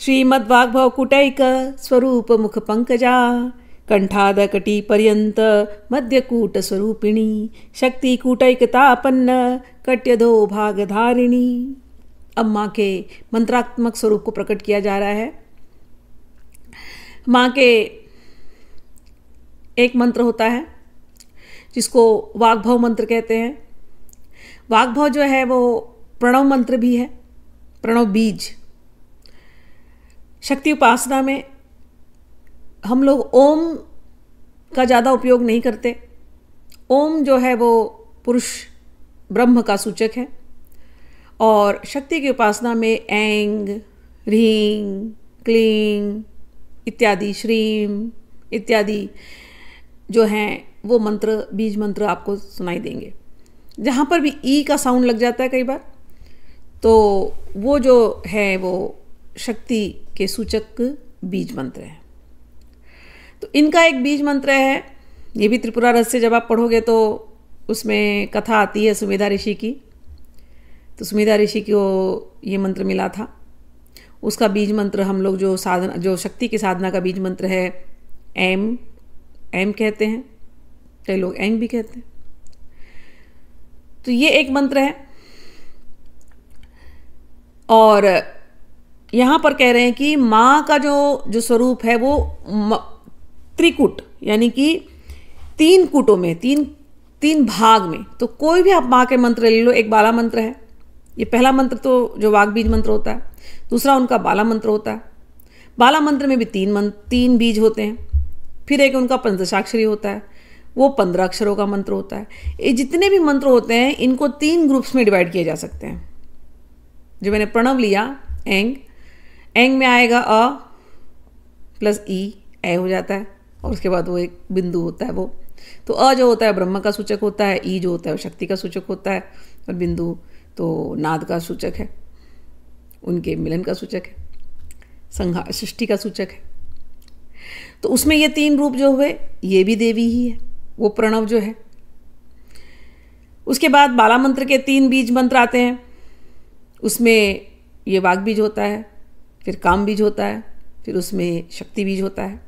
श्रीमद्वाग्भव कुटैक स्वरूप मुख पंकजा कंठाद कटी पर्यंत मध्यकूट स्वरूपिणी शक्ति कूटैकतापन्न कट्यधो भागधारिणी। अब माँ के मंत्रात्मक स्वरूप को प्रकट किया जा रहा है। माँ के एक मंत्र होता है जिसको वाग्भव मंत्र कहते हैं। वाग्भव जो है वो प्रणव मंत्र भी है, प्रणव बीज। शक्ति उपासना में हम लोग ओम का ज़्यादा उपयोग नहीं करते। ओम जो है वो पुरुष ब्रह्म का सूचक है और शक्ति की उपासना में ऐंग, ह्रीं, क्लीं इत्यादि, श्रीं इत्यादि जो हैं वो मंत्र, बीज मंत्र आपको सुनाई देंगे। जहाँ पर भी ई का साउंड लग जाता है कई बार, तो वो जो है वो शक्ति के सूचक बीज मंत्र है। तो इनका एक बीज मंत्र है, ये भी त्रिपुरा रहस्य जब आप पढ़ोगे तो उसमें कथा आती है सुमेधा ऋषि की। तो सुमेधा ऋषि को ये मंत्र मिला था, उसका बीज मंत्र हम लोग जो साधना, जो शक्ति की साधना का बीज मंत्र है एम, एम कहते हैं, कई लोग एंग भी कहते हैं। तो ये एक मंत्र है। और यहाँ पर कह रहे हैं कि माँ का जो स्वरूप है वो त्रिकूट, यानी कि तीन कूटों में, तीन भाग में। तो कोई भी आप माँ के मंत्र ले लो। एक बाला मंत्र है, ये पहला मंत्र तो जो वाग बीज मंत्र होता है, दूसरा उनका बाला मंत्र होता है। बाला मंत्र में भी तीन बीज होते हैं। फिर एक उनका पंचदशाक्षरी होता है, वो 15 अक्षरों का मंत्र होता है। ये जितने भी मंत्र होते हैं इनको 3 ग्रुप्स में डिवाइड किए जा सकते हैं। जो मैंने प्रणव लिया एंग, एंग में आएगा अ प्लस ई, ए हो जाता है, और उसके बाद वो एक बिंदु होता है वो। तो अ जो होता है ब्रह्म का सूचक होता है, ई जो होता है वो शक्ति का सूचक होता है, और बिंदु तो नाद का सूचक है, उनके मिलन का सूचक है, सृष्टि का सूचक है। तो उसमें ये 3 रूप जो हुए ये भी देवी ही है, वो प्रणव जो है। उसके बाद बाला मंत्र के 3 बीज मंत्र आते हैं, उसमें ये वाग बीज होता है, फिर काम बीज होता है, फिर उसमें शक्ति बीज होता है।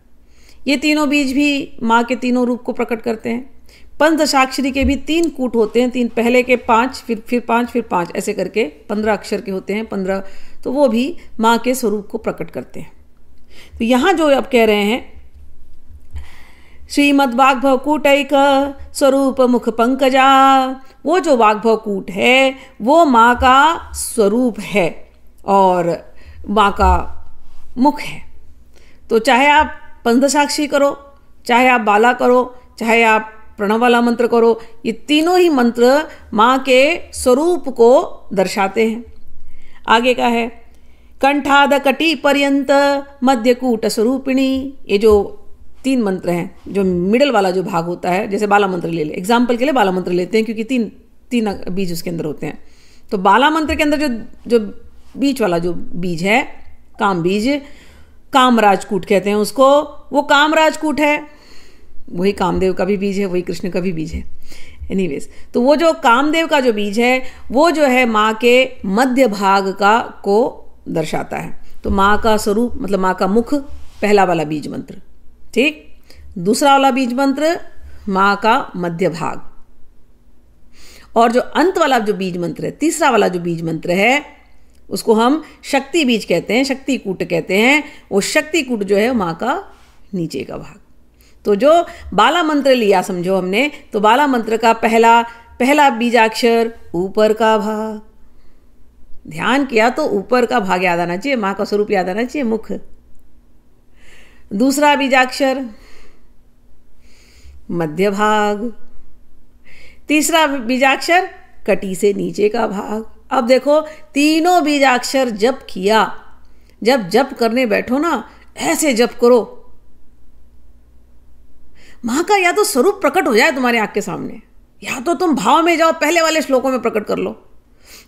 ये तीनों बीज भी माँ के तीनों रूप को प्रकट करते हैं। पंचदशाक्षरी के भी 3 कूट होते हैं, 3 पहले के 5, फिर 5, फिर 5, ऐसे करके 15 अक्षर के होते हैं, 15। तो वो भी माँ के स्वरूप को प्रकट करते हैं। तो यहाँ जो अब कह रहे हैं श्रीमद् वाग्भव कूटैक स्वरूप मुख पंकजा, वो जो वाग्भव कूट है वो माँ का स्वरूप है और माँ का मुख है। तो चाहे आप पंचदशाक्षरी करो, चाहे आप बाला करो, चाहे आप प्रणव वाला मंत्र करो, ये तीनों ही मंत्र माँ के स्वरूप को दर्शाते हैं। आगे का है कंठाद कटी पर्यंत मध्यकूट स्वरूपिणी। ये जो 3 मंत्र हैं, जो मिडल वाला जो भाग होता है, जैसे बाला मंत्र ले ले, एग्जाम्पल के लिए बाला मंत्र लेते हैं क्योंकि तीन बीज उसके अंदर होते हैं। तो बाला मंत्र के अंदर जो बीच वाला जो बीज है काम बीज, कामराजकूट कहते हैं उसको, वो कामराजकूट है, वही कामदेव का भी बीज है, वही कृष्ण का भी बीज है। एनीवेज, तो वो जो कामदेव का जो बीज है वो जो है माँ के मध्य भाग का को दर्शाता है। तो माँ का स्वरूप मतलब माँ का मुख, पहला वाला बीज मंत्र, ठीक। दूसरा वाला बीज मंत्र माँ का मध्य भाग, और जो अंत वाला जो बीज मंत्र है, तीसरा वाला जो बीज मंत्र है, उसको हम शक्ति बीज कहते हैं, शक्ति कूट कहते हैं। वो शक्ति कूट जो है माँ का नीचे का भाग। तो जो बाला मंत्र लिया समझो हमने, तो बाला मंत्र का पहला बीजाक्षर ऊपर का भाग, ध्यान किया तो ऊपर का भाग याद आना चाहिए, माँ का स्वरूप याद आना चाहिए, मुख। दूसरा बीजाक्षर मध्य भाग, तीसरा बीजाक्षर कटी से नीचे का भाग। अब देखो तीनों बीजाक्षर जप किया, जब जप करने बैठो ना ऐसे जप करो, माँ का या तो स्वरूप प्रकट हो जाए तुम्हारी आंख के सामने, या तो तुम भाव में जाओ, पहले वाले श्लोकों में प्रकट कर लो,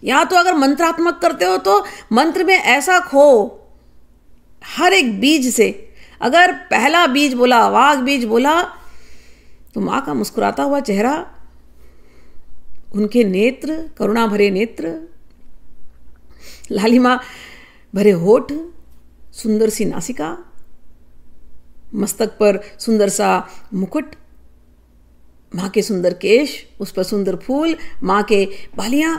या तो अगर मंत्रात्मक करते हो तो मंत्र में ऐसा खो हर एक बीज से। अगर पहला बीज बोला, वाग बीज बोला, तो माँ का मुस्कुराता हुआ चेहरा, उनके नेत्र करुणा भरे नेत्र, लालिमा भरे होठ, सुंदर सी नासिका, मस्तक पर सुंदर सा मुकुट, माँ के सुंदर केश, उस पर सुंदर फूल, माँ के बालियां,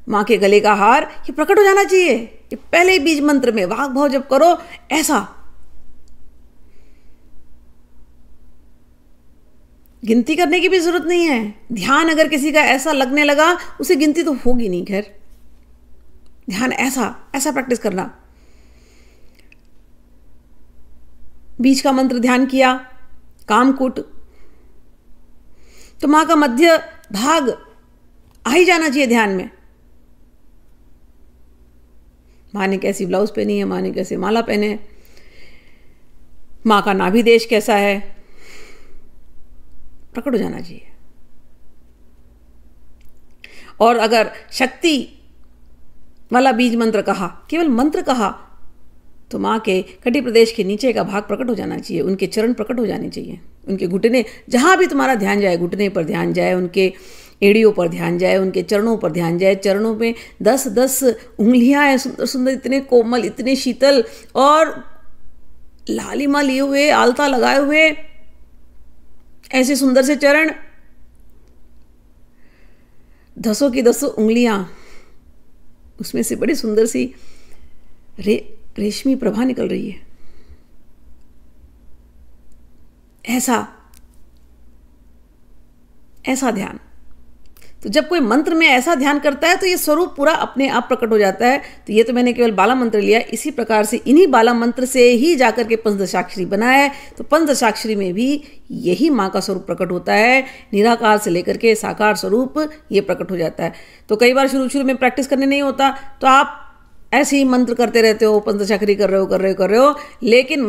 माँ के गले का हार, ये प्रकट हो जाना चाहिए। ये पहले ही बीज मंत्र में वाग भाव जब करो ऐसा। गिनती करने की भी जरूरत नहीं है। ध्यान अगर किसी का ऐसा लगने लगा, उसे गिनती तो होगी नहीं। खैर, ध्यान ऐसा ऐसा प्रैक्टिस करना। बीज का मंत्र ध्यान किया, कामकुट, तो मां का मध्य भाग आ ही जाना चाहिए ध्यान में। मां ने कैसी ब्लाउज पहनी है, मां ने कैसे माला पहने, मां का नाभि देश कैसा है, प्रकट हो जाना चाहिए। और अगर शक्ति वाला बीज मंत्र कहा, केवल मंत्र कहा, तो मां के कटी प्रदेश के नीचे का भाग प्रकट हो जाना चाहिए, उनके चरण प्रकट हो जाने चाहिए, उनके घुटने, जहां भी तुम्हारा ध्यान जाए, घुटने पर ध्यान जाए, उनके एड़ियों पर ध्यान जाए, उनके चरणों पर ध्यान जाए। चरणों में 10-10 उंगलियां हैं, सुंदर सुंदर, इतने कोमल, इतने शीतल, और लालिमा लिए हुए, आलता लगाए हुए, ऐसे सुंदर से चरण, 10 की 10 उंगलियां, उसमें से बड़ी सुंदर सी रेशमी प्रभा निकल रही है। ऐसा ध्यान। तो जब कोई मंत्र में ऐसा ध्यान करता है तो ये स्वरूप पूरा अपने आप प्रकट हो जाता है। तो ये तो मैंने केवल बाला मंत्र लिया, इसी प्रकार से इन्हीं बाला मंत्र से ही जाकर के पंचदशाक्षरी बनाया है। तो पंचदशाक्षरी में भी यही माँ का स्वरूप प्रकट होता है, निराकार से लेकर के साकार स्वरूप ये प्रकट हो जाता है। तो कई बार शुरू में प्रैक्टिस करने नहीं होता, तो आप ऐसे ही मंत्र करते रहते हो, पंचदशाक्षरी कर रहे हो, लेकिन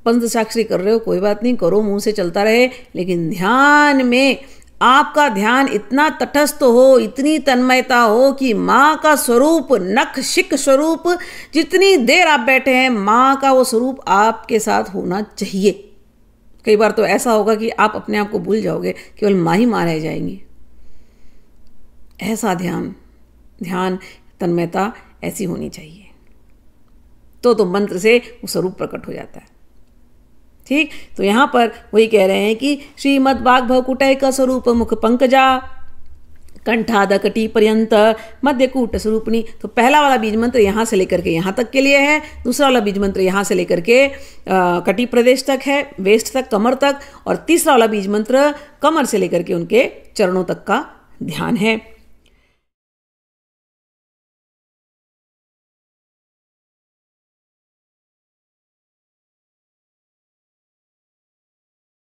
पंचदशाक्षरी कर रहे हो, कोई बात नहीं, करो, मुंह से चलता रहे, लेकिन ध्यान में आपका ध्यान इतना तटस्थ हो, इतनी तन्मयता हो कि माँ का स्वरूप, नख शिक स्वरूप, जितनी देर आप बैठे हैं, माँ का वो स्वरूप आपके साथ होना चाहिए। कई बार तो ऐसा होगा कि आप अपने आप को भूल जाओगे, केवल माँ ही माँ रह जाएंगी। ऐसा ध्यान तन्मयता ऐसी होनी चाहिए, तो मंत्र से वो स्वरूप प्रकट हो जाता है। ठीक, तो यहां पर वही कह रहे हैं कि श्रीमद् वाग्भवकुटैक का स्वरूप मुख पंकजा कंठादकटी पर्यंत मध्यकूट स्वरूपणी। तो पहला वाला बीज मंत्र यहां से लेकर के यहां तक के लिए है, दूसरा वाला बीज मंत्र यहां से लेकर के कटी प्रदेश तक है, वेस्ट तक, कमर तक, और तीसरा वाला बीज मंत्र कमर से लेकर के उनके चरणों तक का ध्यान है।